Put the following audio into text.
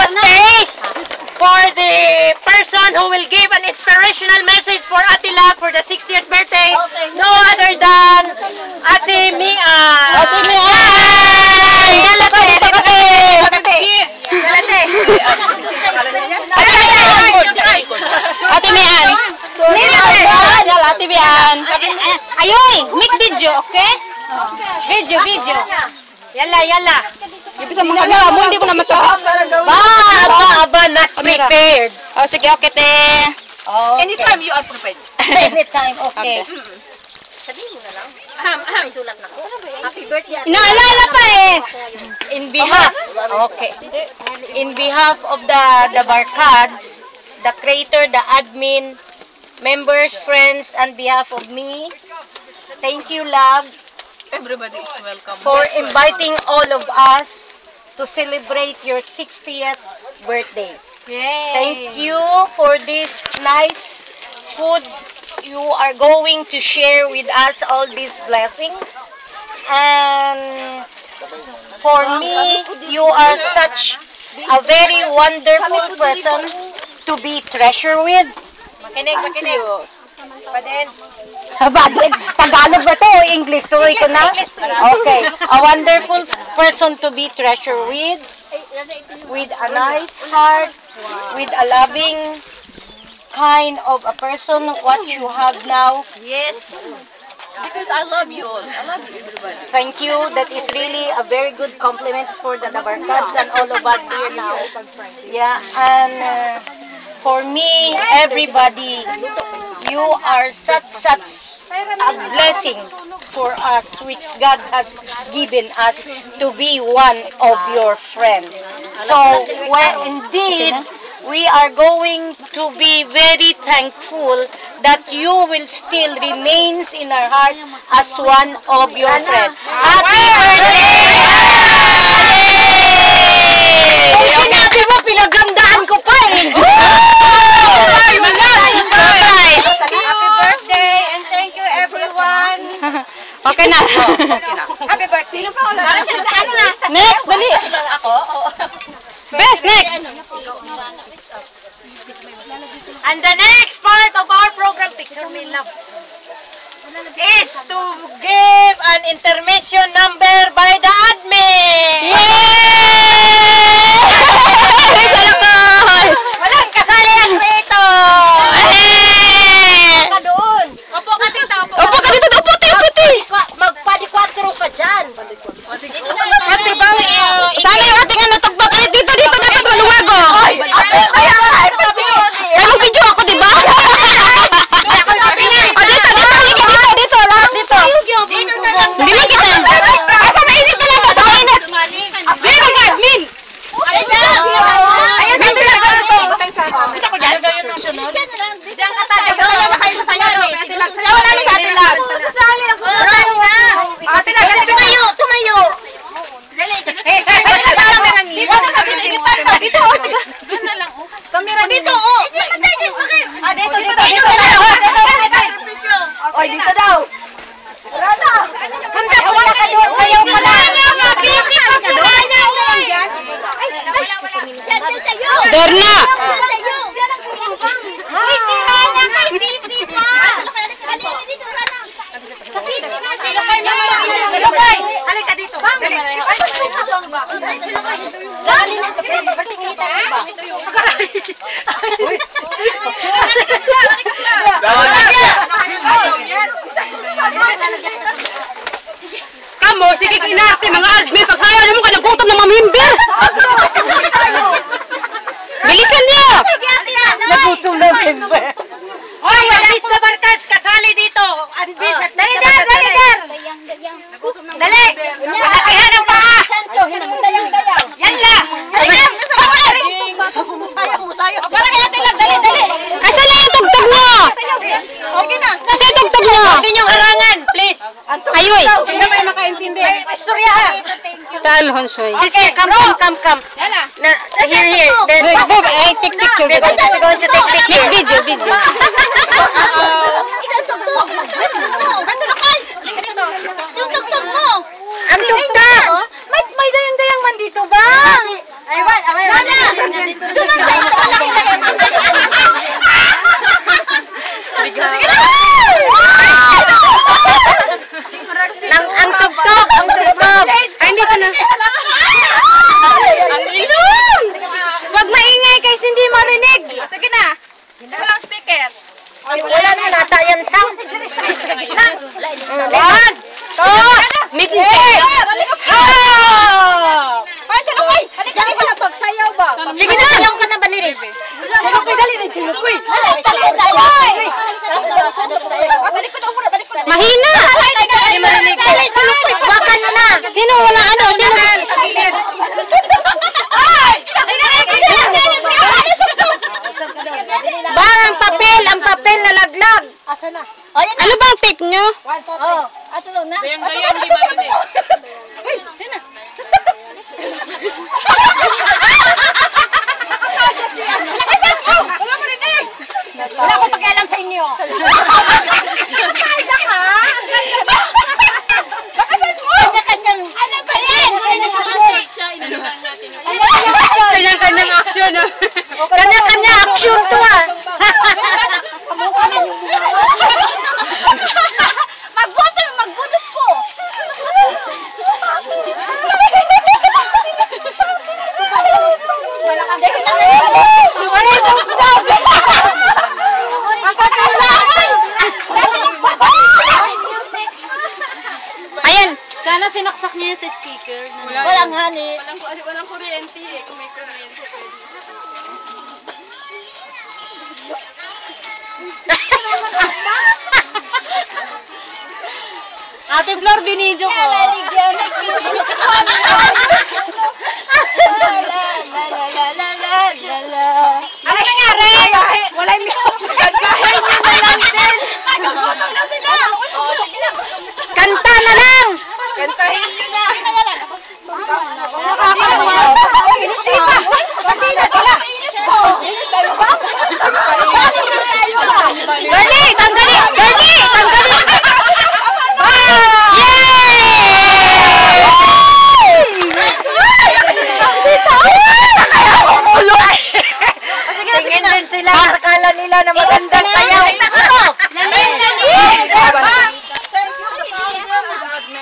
space for the person who will give an inspirational message for Attila for the 60th birthday. No other than Ate Mia. Ate Mia! Galate! Ate Mian! Ate Mian! Ayoy! Make video, okay? Video. Yalla. Bisa mga camera mo, hindi ko na masabi. Aba, not prepared. Oh, sige, okay, te. Anytime you are prepared. Anytime, okay. Sabihin mo na lang. May sulat na ko. Happy birthday. Inaalala pa eh. In behalf, in behalf of the Barkads, the creator, the admin, members, friends, on behalf of me, thank you, love. Everybody is welcome. For inviting all of us to celebrate your 60th birthday. Yay. Thank you for this nice food. You are going to share with us all these blessings. And for me, you are such a very wonderful person to be treasured with. Makinig. Padin. Tagalog ba to o English? Tuloy ko na? Okay. A wonderful person to be treasured with a nice heart, with a loving kind of a person, what you have now. Yes. Because I love you all. I love you, everybody. Thank you. That is really a very good compliment for the Barkads and all of us here now. Yeah, and for me, everybody, you are such a blessing for us, which God has given us to be one of your friends. So, indeed, we are going to be very thankful that you will still remain in our heart as one of your friends. Happy birthday! Sinabi mo, pinagandaan ko pa eh! Happy birthday and thank you everyone. Okay na. Happy birthday. Sino pa wala? Next, dali. Ako? Best, next. And the next part of our program, picture me love, is to give an intermission number by the admin. Walang kasali ang rito. Ka doon. Opo ka dito. Upo ka dito, upo ti. Magpadi-kwatro ka dyan. Ate ba? Sana yung ating tugtog. Dito dapat maluwago. Ay, mag-video ako, di ba? Dito, lahat dito. Hindi mo kita. Asa na init na lang ito, init. Meron ka, admin. Ayan, dito lang ito. Kita ko dyan. Diyan ka tayo. Sayaw namin sa atin lang. Tumayo. Dito, Kamera dito, oh. Dito. Oy, dito daw. Rana. Punta ka doon. Sayaw ka na. Dorna. Halika dito. Kamo, sige inarte mga admin. Pagsayaw niyo mo ka nagutom ng mga member. Bilisan niyo. Nagutom na member. Hoy, Anbis na Barkads, kasali dito. Anbis at Dali. Malakihan ang paa. Yan lang. Musayo. Parang kaya lang, dali. Asa na yung tugtog mo? Okay na. Asa yung tugtog mo? Huwag ninyong harangan, please. Ayoy. Hindi may makaintindi. May istorya ha. Taan, Honsoy. Okay, come. Here. Ay, take picture. We're going to take picture. Video. Isang tugtog. Yung tugtog mo. Ang tugtog. May dayang-dayang man dito ba? Aywan. na. Kanya-kanya action to ah. Magbutas ko. Ayan. Sana sinaksak niya sa speaker. Walang honey. Walang kuryente eh. Kung may kuryente, pwede. Ate Flor, binidyo ko. Ano nangyari? Wala yung music. Kagahin nyo na lang din. Kanta na lang. Kantahin nyo na. Init pa. Pati na sila. Girlie, tanggalin. Girlie, tanggalin. Tingin din sila, akala nila na maganda.